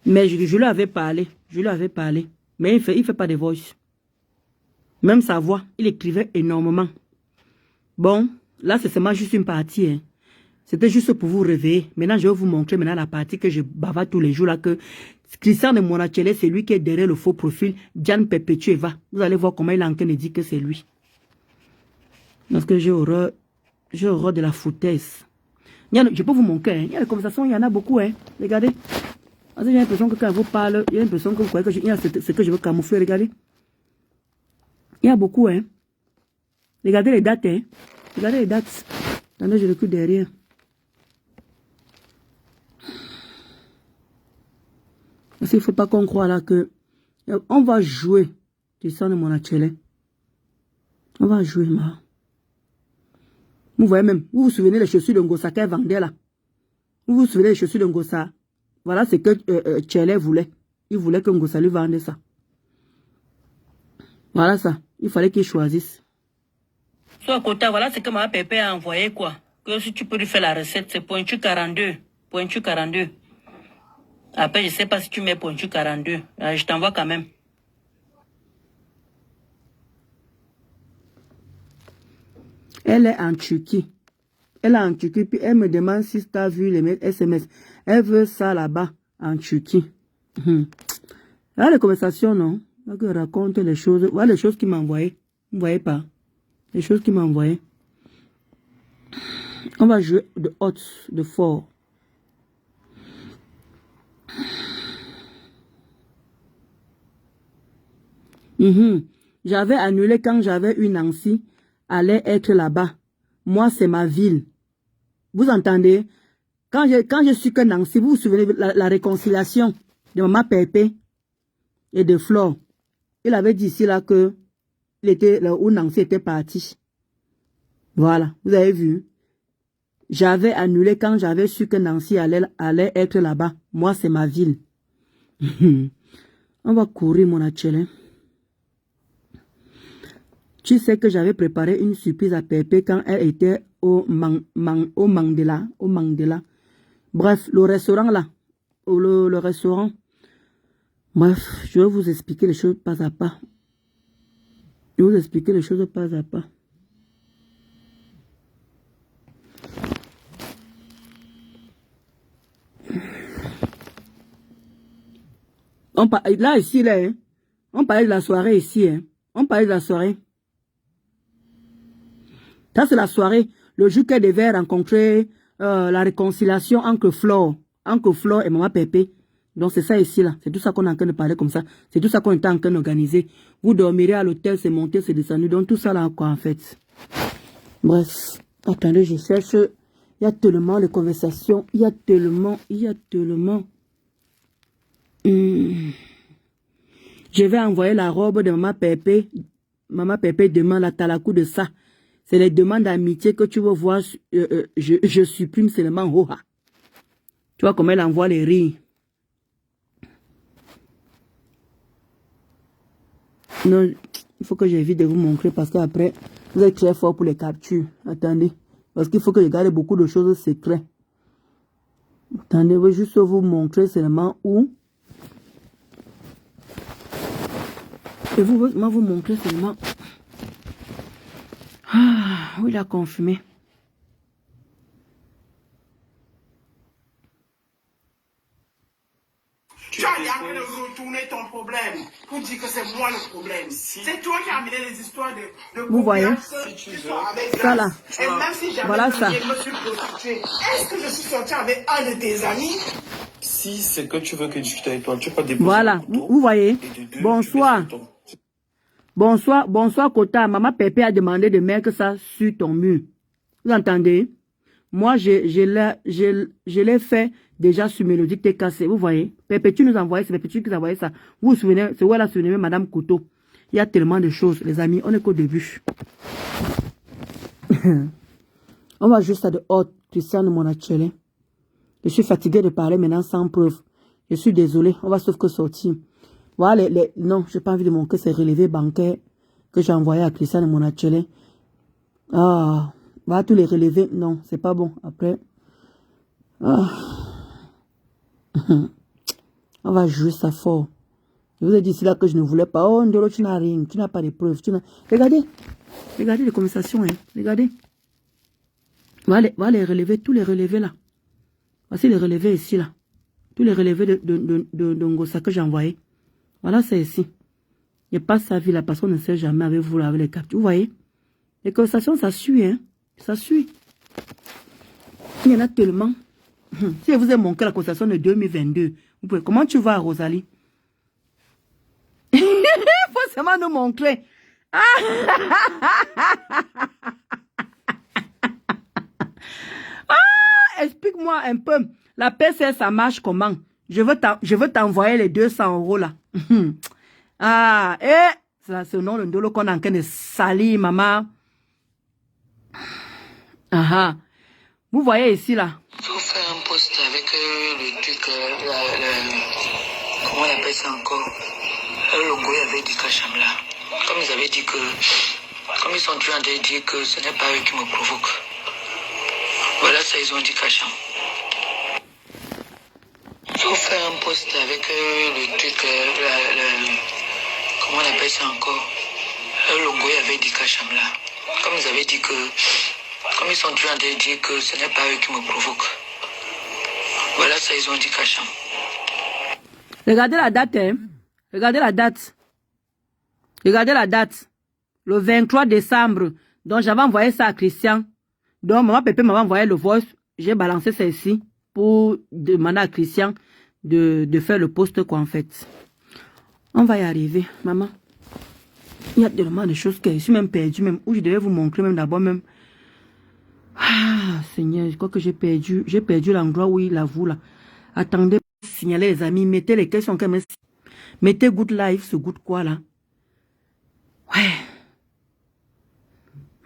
S1: Mais je lui avais parlé. Je lui avais parlé. Mais il fait pas de voice. Même sa voix, il écrivait énormément. Bon, là, c'est seulement juste une partie. Hein. C'était juste pour vous réveiller. Maintenant, je vais vous montrer maintenant la partie que je bavarde tous les jours là que Christian de Monachele, c'est lui qui est derrière le faux profil. Jan Perpetueva. Vous allez voir comment il est en train de dire que c'est lui. Parce que j'ai horreur de la foutaise. Je peux vous montrer. Hein. Il y a des conversations, il y en a beaucoup. Hein. Regardez. Parce que j'ai l'impression que quand je vous parle, il y a l'impression que vous croyez que il y a ce que je veux camoufler. Regardez. Il y a beaucoup. Hein. Regardez les dates. Hein. Regardez les dates. Attendez, je recule derrière. Parce qu'il ne faut pas qu'on croie là que on va jouer du sang de Monachele. On va jouer, ma. Vous voyez même, vous vous souvenez des chaussures de Ngosa qu'elle vendait là. Vous vous souvenez des chaussures de Ngosa. Voilà ce que Chele voulait. Il voulait que Ngosa lui vende ça. Voilà ça. Il fallait qu'il choisisse.
S2: Soit Kota, voilà ce que ma pépé a envoyé quoi. Que si tu peux lui faire la recette, c'est pointu 42. Pointu 42. Après, je sais pas si tu mets pointu 42. Je t'envoie quand même.
S1: Elle est en Turquie. Elle est en Turquie, puis elle me demande si tu as vu les SMS. Elle veut ça là-bas, en Turquie. Là, les conversations, non? Là, que raconte les choses. Voilà les choses qu'il m'a envoyées. Vous ne voyez pas? Les choses qu'il m'a envoyées. On va jouer de hot, de fort. J'avais annulé quand j'avais une Nancy. Allait être là-bas. Moi, c'est ma ville. Vous entendez? Quand je suis que Nancy, vous vous souvenez de la réconciliation de Maman Pépé et de Flore. Il avait dit ici là que il était là où Nancy était parti. Voilà, vous avez vu. J'avais annulé quand j'avais su que Nancy allait être là-bas. Moi, c'est ma ville. On va courir, mon achel. Tu sais que j'avais préparé une surprise à Pépé quand elle était au Mandela. Bref, le restaurant là. Le restaurant. Bref, je vais vous expliquer les choses pas à pas. Je vais vous expliquer les choses pas à pas. Là, ici, là, hein, on parlait de la soirée ici. Hein. On parlait de la soirée. Ça, c'est la soirée. Le jour qu'elle devait rencontrer la réconciliation entre Flore et Maman Pépé. Donc, c'est ça ici, là. C'est tout ça qu'on est en train de parler comme ça. C'est tout ça qu'on est en train d'organiser. Vous dormirez à l'hôtel, c'est monté, c'est descendu. Donc, tout ça, là, quoi, en fait. Bref. Attendez, je cherche. Il y a tellement de conversations. Il y a tellement. Je vais envoyer la robe de Maman Pépé. Maman Pépé demande la talakou de ça. C'est les demandes d'amitié que tu veux voir. Je supprime seulement Oha. Tu vois comment elle envoie les rires. Non, il faut que j'évite de vous montrer parce qu'après, vous êtes très fort pour les captures. Attendez. Parce qu'il faut que je garde beaucoup de choses secrètes. Attendez, je vais juste vous montrer seulement où. Et vous montrer seulement. Ah, où il a confirmé.
S3: Tu as amené de retourner ton problème pour dire que c'est moi le problème. C'est toi qui as amené les histoires de
S1: vous voyez ça là.
S3: Et même si j'avais
S1: voilà ça.
S3: Je me suis prostituée, est-ce que je suis sortie avec un de tes amis?
S4: Si c'est que tu veux que je discute avec toi, tu peux pas déposer.
S1: Voilà, vous voyez. Bonsoir. Bonsoir Kota. Maman Pépé a demandé de mettre ça sur ton mur. Vous entendez? Moi, je l'ai fait déjà sur Mélodie t'es cassé. Vous voyez? Pépé, tu nous envoyais, c'est Pépé, tu nous envoyais ça. Vous vous souvenez, c'est où elle a souvenir Madame Couteau. Il y a tellement de choses, les amis. On est qu'au début. On va juste à de haute, Christiane Monachele. Je suis fatigué de parler maintenant sans preuve. Je suis désolé. On va sauf que sortir. Voilà non, j'ai pas envie de montrer ces relevés bancaires que j'ai envoyés à Christiane Monachele. Ah, voilà tous les relevés. Non, c'est pas bon. Après, ah. On va jouer ça fort. Je vous ai dit ici là que je ne voulais pas. Oh, Ndolo, tu n'as rien. Tu n'as pas de preuves. Regardez. Regardez les conversations. Hein. Regardez. Voilà les relevés. Tous les relevés là. Voici les relevés ici là. Tous les relevés de Ngosa que j'ai envoyé. Voilà, c'est ici. Il n'y a pas sa vie là parce qu'on ne sait jamais avec vous là, avec les captures. Vous voyez? Les conversations, ça suit. Hein. Ça suit. Il y en a tellement. Si je vous ai montré la conversation de 2022, vous pouvez, comment tu vas, Rosalie? Il faut seulement nous montrer. Ah! Ah! Explique-moi un peu. La PCS, ça marche comment? Je veux t'envoyer les 200 € là. Ah, c'est ce nom de Ndolo qu'on est en train de salir, maman. Ah, ah. Vous voyez ici là.
S5: Il faut faire un post avec le truc, comment on appelle ça encore? Le logo avait dit Kacham là. Comme ils avaient dit que, comme ils sont en train de dire que ce n'est pas eux qui me provoquent. Voilà ça, ils ont dit Kacham. Il faut faire un post avec le truc, comment on appelle ça encore? Le logo avait dit Kacham là. Comme ils avaient dit que, comme ils sont en train de dire que ce n'est pas eux qui me provoquent. Voilà ça, ils ont dit Kacham.
S1: Regardez la date, hein. Regardez la date. Regardez la date. Le 23 décembre. Donc, j'avais envoyé ça à Christian. Donc, maman Pépé m'avait envoyé le voice. J'ai balancé ça ici pour demander à Christian de faire le post, quoi, en fait. On va y arriver, maman. Il y a tellement de choses que je suis même perdue, même, où je devais vous montrer, même d'abord, même. Ah, Seigneur, je crois que j'ai perdu l'endroit où il avoue, là. Attendez, signaler les amis, mettez les questions quand même. Mettez good life, ce good quoi, là. Ouais.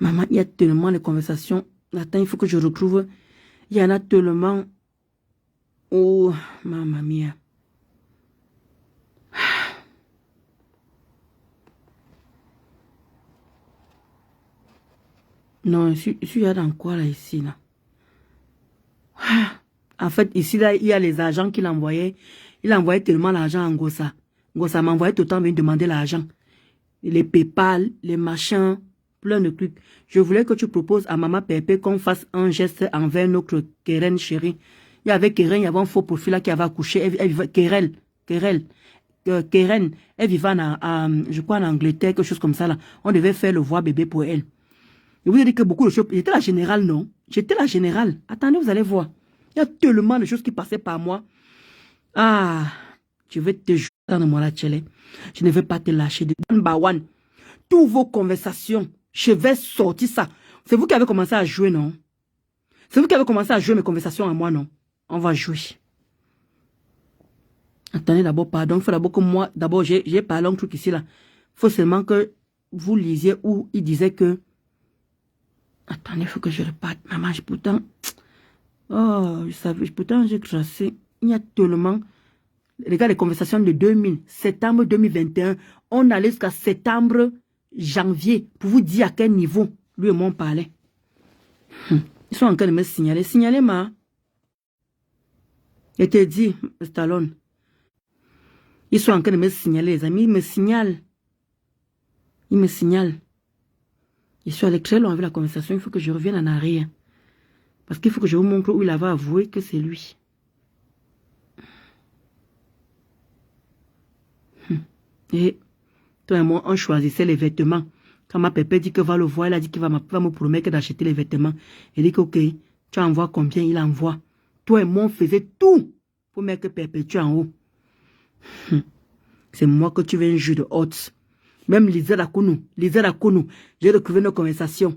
S1: Maman, il y a tellement de conversations. Attends, il faut que je retrouve. Il y en a tellement. Oh, mamma mia. Non, il y a dans quoi là, ici, là? En fait, ici, là, il y a les agents qu'il envoyait. Il envoyait tellement l'argent à Ngosa. Ngosa m'envoyait tout le temps venir demander l'argent. Les PayPal, les machins, plein de trucs. Je voulais que tu proposes à Maman Pépé qu'on fasse un geste envers notre Keren chérie. Il y avait Keren, il y avait un faux profil là qui avait accouché. Keren, elle vivait je crois en Angleterre, quelque chose comme ça là. On devait faire le voir bébé pour elle. Je vous ai dit que beaucoup de choses. J'étais la générale, non? J'étais la générale. Attendez, vous allez voir. Il y a tellement de choses qui passaient par moi. Ah, je vais te jurer dans mon lâcher. Je ne vais pas te lâcher. One by one. Toutes vos conversations, je vais sortir ça. C'est vous qui avez commencé à jouer, non? C'est vous qui avez commencé à jouer mes conversations à moi, non? On va jouer. Attendez d'abord, pardon. Il faut d'abord que moi, d'abord, j'ai parlé un truc ici, là. Il faut seulement que vous lisiez où il disait que Attendez, il faut que je reparte. Maman, pourtant... Oh, je savais, pourtant j'ai tracé. Il y a tellement... Regarde les conversations de 2000, septembre 2021. On allait jusqu'à septembre, janvier, pour vous dire à quel niveau lui et moi on parlait. Ils sont en train de me signaler. Signaler, ma. Je te dis, Stallone. Ils sont en train de me signaler, les amis. Ils me signalent. Ils me signalent. Je suis allé très loin avec la conversation. Il faut que je revienne en arrière. Parce qu'il faut que je vous montre où il avait avoué que c'est lui. Et toi et moi, on choisissait les vêtements. Quand ma pépé dit que va le voir, elle a dit qu'il va me promettre d'acheter les vêtements. Elle dit que ok, tu envoies combien, il envoie. Toi et moi, on faisait tout pour mettre Perpétue en haut. C'est moi que tu veux un jeu de hôtes. Même Lisa Kounou, j'ai retrouvé nos conversations.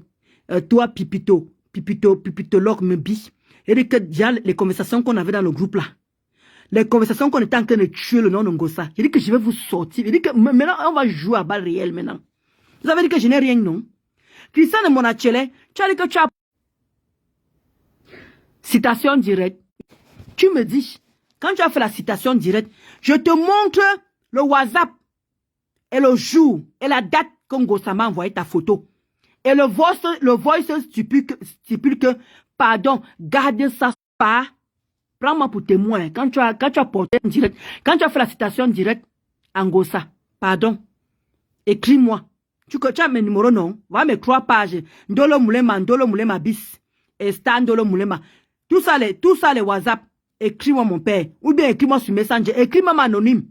S1: Toi, Pipitologue me dit. Et dit que déjà les conversations qu'on avait dans le groupe là. Les conversations qu'on était en train de tuer le nom de Ngossa. J'ai dit que je vais vous sortir. J'ai dit que maintenant, on va jouer à balle réelle maintenant. Vous avez dit que je n'ai rien, non? Christian de Monachele, tu as dit que tu as... Citation directe. Tu me dis, quand tu as fait la citation directe, je te montre le WhatsApp et le jour et la date que Ngossa m'a envoyé ta photo. Et le voice stipule que, pardon, garde ça pas. Prends-moi pour témoin. Quand tu as porté en direct, quand tu as fait la citation directe, Ngossa, pardon, écris-moi. Tu as mes numéros, non? Va mes 3 pages. Ndolo Moulema bis. Et Stan Ndolo Moulema. Tout ça, les WhatsApp. Écris-moi, mon père. Ou bien écris-moi sur Messenger. Écris-moi anonyme.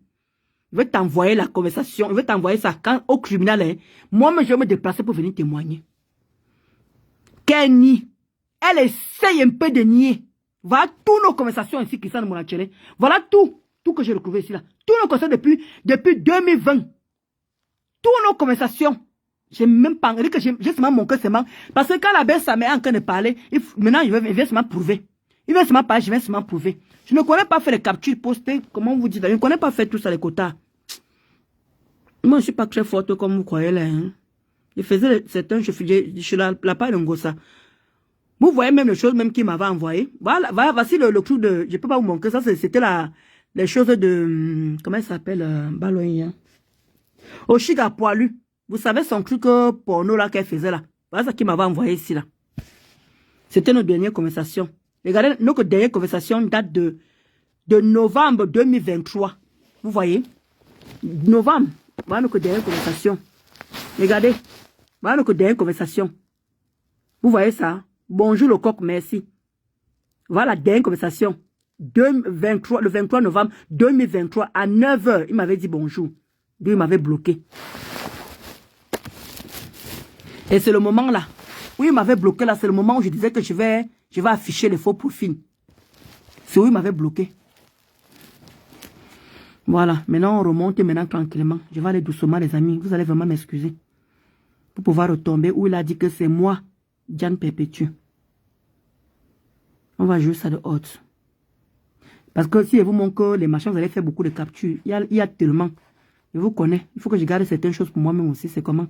S1: Je vais t'envoyer la conversation. Je vais t'envoyer ça quand, au criminel. Hein. Moi-même, je vais me déplacer pour venir témoigner. Kenny, elle essaye un peu de nier. Voilà toutes nos conversations ici, Christian de Monachele. Voilà tout que j'ai retrouvé ici là. Toutes nos conversations depuis 2020. Toutes nos conversations. J'ai même pas dit que j'ai seulement mon cœur seulement. Parce que quand la belle sa mère est en train de parler, maintenant il vient seulement prouver. Il vient seulement parler, je viens seulement prouver. Je ne connais pas faire les captures postées, comment vous dites. Je ne connais pas faire tout ça, les quotas. Moi, je ne suis pas très forte comme vous croyez là. Hein. Je faisais certains, je suis la part de Ngossa. Vous voyez même les choses même qu'il m'avait envoyé. Voilà, voici le clou de... Je ne peux pas vous montrer ça, c'était les choses de... Comment ça s'appelle Baloïa. Oshiga Poilu. Vous savez son truc porno là qu'elle faisait là. Voilà ça qu'il m'avait envoyé ici là. C'était notre dernière conversation. Regardez, notre dernière conversation date de novembre 2023. Vous voyez? Novembre. Voilà notre dernière conversation. Regardez. Voilà notre dernière conversation. Vous voyez ça? Bonjour le coq, merci. Voilà la dernière conversation. Le 23 novembre 2023 à 9h. Il m'avait dit bonjour. Lui, il m'avait bloqué. Et c'est le moment là. Où il m'avait bloqué là. C'est le moment où je disais que je vais afficher les faux profils. C'est où il m'avait bloqué. Voilà. Maintenant, on remonte maintenant tranquillement. Je vais aller doucement, les amis. Vous allez vraiment m'excuser. Pour pouvoir retomber où il a dit que c'est moi, Diane Perpétue. On va jouer ça de haute. Parce que si je vous montre que les machins, vous allez faire beaucoup de captures. Il y a tellement. Je vous connais. Il faut que je garde certaines choses pour moi-même aussi. C'est comment?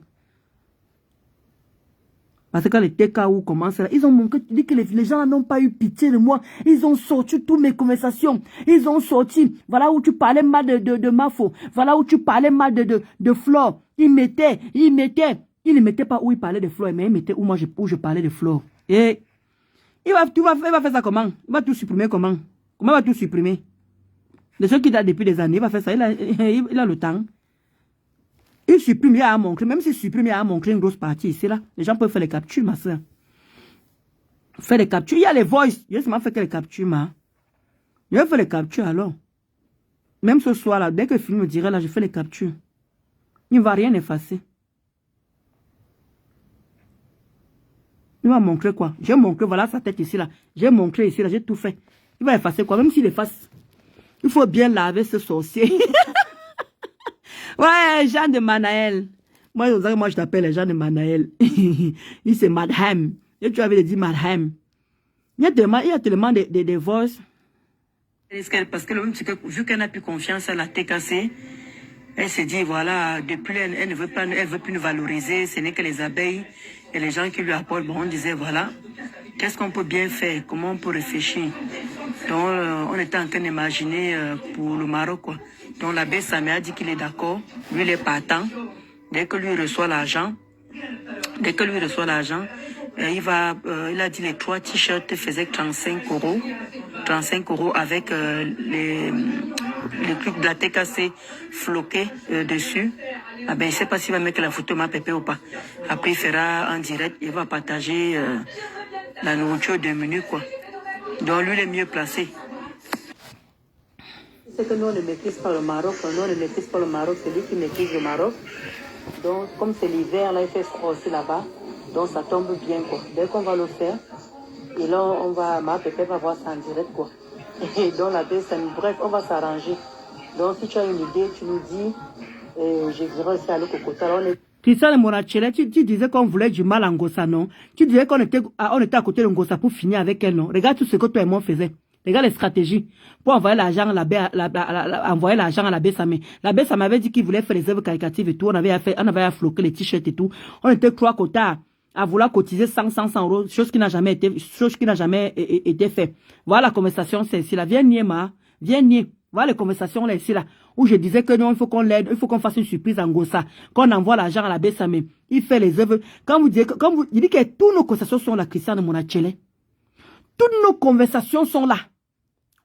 S1: Parce que quand les TKO commencent, ils ont montré, dit que les gens n'ont pas eu pitié de moi. Ils ont sorti toutes mes conversations. Ils ont sorti, voilà où tu parlais mal de Mafo. Voilà où tu parlais mal de Flore. Ils ne mettaient pas où il parlait de Flore, mais ils mettaient où je parlais de Flore. Et il va faire ça comment? Il va tout supprimer comment? Comment il va tout supprimer? De ceux qui datent depuis des années, il va faire ça. Il a le temps. Il supprime, il a à montrer. Même s'il supprime, il a à montrer une grosse partie ici, là. Les gens peuvent faire les captures, ma soeur. Faire les captures. Il y a les voices. Je vais seulement faire que les captures, ma. Je vais faire les captures, alors. Même ce soir, là, dès que le film me dirait, là, je fais les captures. Il ne va rien effacer. Il va montrer quoi? J'ai montré, voilà sa tête ici, là. J'ai montré ici, là, j'ai tout fait. Il va effacer quoi? Même s'il efface. Il faut bien laver ce sorcier. Ouais, Jean de Manaël. Moi, je t'appelle Jean de Manaël. Il c'est Madame. Et tu avais dit Madame. Il y a tellement de voices.
S2: Parce que le même, c'est que vu qu'elle n'a plus confiance à la TKC, elle s'est dit, voilà, depuis elle ne veut plus nous valoriser, ce n'est que les abeilles Et les gens qui lui apportent, bon, on disait, voilà, qu'est-ce qu'on peut bien faire? Comment on peut réfléchir? Donc, on était en train d'imaginer pour le Maroc, quoi. Donc, l'abbé Samé a dit qu'il est d'accord. Lui, il est partant. Dès que lui reçoit l'argent, il a dit les 3 t-shirts faisaient 35 euros. 35 € avec les trucs de la TKC floqués dessus. Ah ben, je ne sais pas s'il va mettre la photo ma pépé ou pas. Après, il fera en direct, il va partager la nourriture de menu, quoi. Donc, lui, il est mieux placé. C'est que nous, on ne maîtrise pas le Maroc. Nous, on ne maîtrise pas le Maroc. C'est lui qui maîtrise le Maroc. Donc, comme c'est l'hiver, là, il fait froid aussi là-bas. Donc, ça tombe bien, quoi. Dès qu'on va le faire, et là, ma pépé va voir ça en direct, quoi. Et donc, la baisse, bref, on va s'arranger. Donc, si tu as une idée, tu nous dis, je dirais aussi à l'Okokota.
S1: Christiane Monachele, tu disais qu'on voulait du mal à Ngossa, non? Tu disais qu'on était à côté de Ngossa pour finir avec elle, non? Regarde tout ce que toi et moi faisaient. Regarde les stratégies. Pour envoyer l'argent à la Bessame. La Bessame avait dit qu'il voulait faire les œuvres caritatives et tout. On avait floqué les t-shirts et tout. On était 3 quotas à vouloir cotiser 100 €, chose qui n'a jamais été fait. Voilà la conversation, c'est ici là. Viens nier, viens nier. Voilà les conversations là, ici là, où je disais que non, il faut qu'on l'aide, il faut qu'on fasse une surprise à Ngossa, qu'on envoie l'argent à la Bessame. Il fait les œuvres. Il dit que toutes nos conversations sont là, Christiane Monachele. Toutes nos conversations sont là.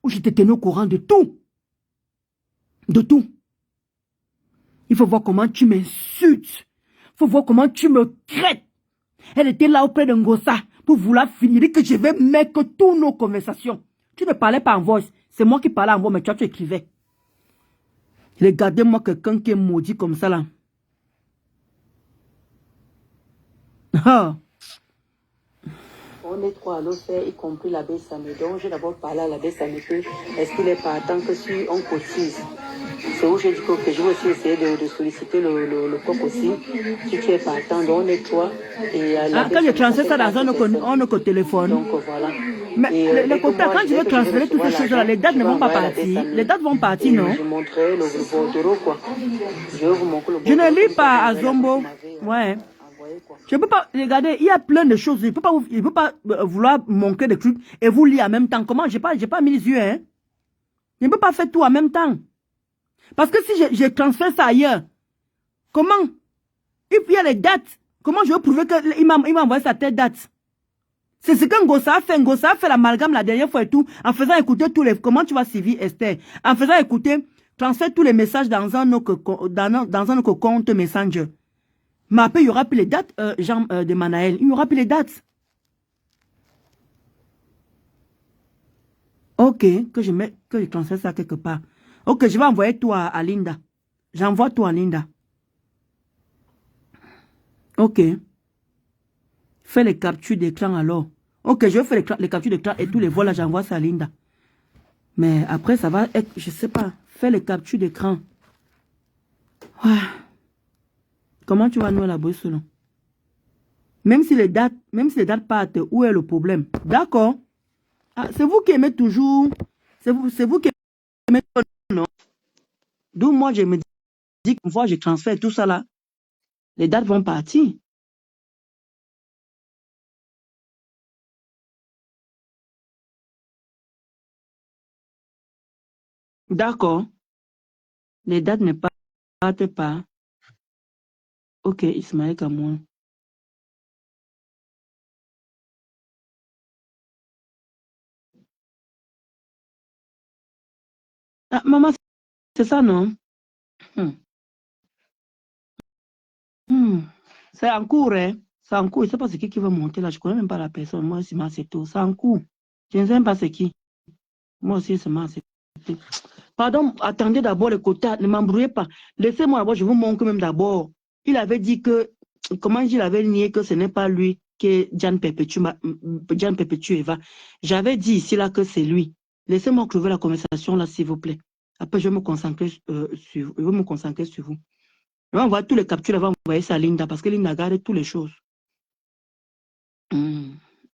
S1: Où je te tenais au courant de tout. De tout. Il faut voir comment tu m'insultes. Il faut voir comment tu me traites. Elle était là auprès de Ngossa pour vouloir finir. Il dit que je vais mettre toutes nos conversations. Tu ne parlais pas en voice. C'est moi qui parlais en voix, mais toi, tu écrivais. Regardez-moi quelqu'un qui est maudit comme ça, là. Ah. On est 3 à le faire, y compris l'abbé Samé. Donc, j'ai d'abord parlé à l'abbé Samé. Est-ce qu'il est partant que si on cotise? C'est où j'ai dit que je vais aussi essayer de solliciter le coq aussi. Si tu es partant, donc on est 3. Quand je transfère ça dans un autre téléphone. Donc, voilà. Mais les quotas, quand je veux transférer toutes ces choses-là, les dates ne vont pas partir. Les dates vont partir, non? Je montrerai le bordereau, quoi. Je vais vous montrer le bordereau. Je ne lis pas à Zombo. Ouais. Je ne peux pas, regardez, il y a plein de choses. Je ne peux pas vouloir manquer des trucs et vous lire en même temps. Comment? J'ai pas mis les yeux, hein. Je ne peux pas faire tout en même temps. Parce que si je transfère ça ailleurs, comment? Il y a les dates. Comment je veux prouver qu'il m'a envoyé sa telle date? C'est ce que Ngossa a fait. Ngossa a fait l'amalgame la dernière fois et tout, en faisant écouter tous les... Comment tu vas suivre, Esther? En faisant écouter, transfère tous les messages dans un autre compte Messenger. Mais après, il n'y aura plus les dates, Jean de Manaël. Il n'y aura plus les dates. Ok, que je transfère ça quelque part. Ok, je vais envoyer tout à Linda. J'envoie tout à Linda. Ok. Fais les captures d'écran alors. Ok, je vais faire les captures d'écran et tous les vols là, j'envoie ça à Linda. Mais après, ça va être, je sais pas, fais les captures d'écran. Ouais. Comment tu vas nouer la bosse selon? Même si les dates partent, où est le problème? D'accord. Ah, c'est vous qui aimez toujours. C'est vous qui aimez non. D'où moi je me dis qu'une fois je transfère tout ça là, les dates vont partir. D'accord. Les dates ne partent pas. Ok, Ismaël Cameroun. Ah, maman, c'est ça, non? C'est en cours, hein? C'est en cours. Je ne sais pas c'est qui va monter là. Je ne connais même pas la personne. Moi, c'est tout. C'est en cours. Je ne sais même pas c'est qui. Moi aussi, c'est tout. Pardon, attendez d'abord le quota. Ne m'embrouillez pas. Laissez-moi d'abord, je vous montre même d'abord. Il avait dit que, comment il avait nié que ce n'est pas lui que Jan Perpétue Eva. J'avais dit ici là que c'est lui. Laissez-moi trouver la conversation là, s'il vous plaît. Après, je vais me concentrer sur vous. Je vais envoyer tous les captures, je vais envoyer ça à Linda parce que Linda garde toutes les choses.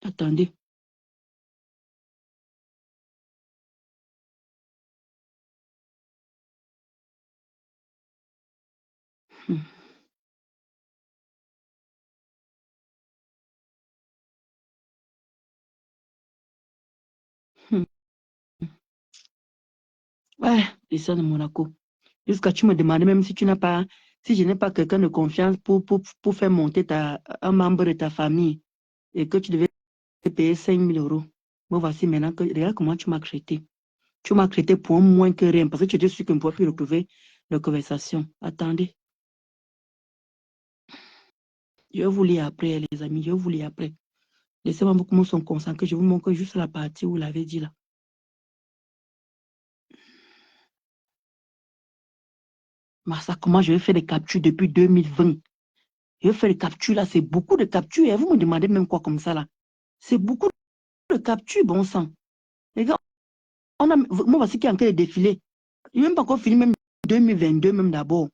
S1: Attendez. Ouais, l'histoire de Monaco. Jusqu'à tu me demandais même si tu n'as pas, si je n'ai pas quelqu'un de confiance pour faire monter un membre de ta famille et que tu devais payer 5 000 euros. Bon, voici maintenant que, regarde comment tu m'as traité. Tu m'as traité pour moins que rien parce que tu étais sûr qu'on ne pourrait plus retrouver la conversation. Attendez. Je vais vous lire après, les amis. Je vais vous lire après. Laissez-moi beaucoup mon son consent que je vous montre juste la partie où vous l'avez dit là. Massa, comment je vais faire des captures depuis 2020? Je vais faire des captures là, c'est beaucoup de captures. Et vous me demandez même quoi comme ça là? C'est beaucoup de captures, bon sang. Les gars, moi voici qui est en train de défiler. Je n'ai même pas encore fini même 2022 même d'abord.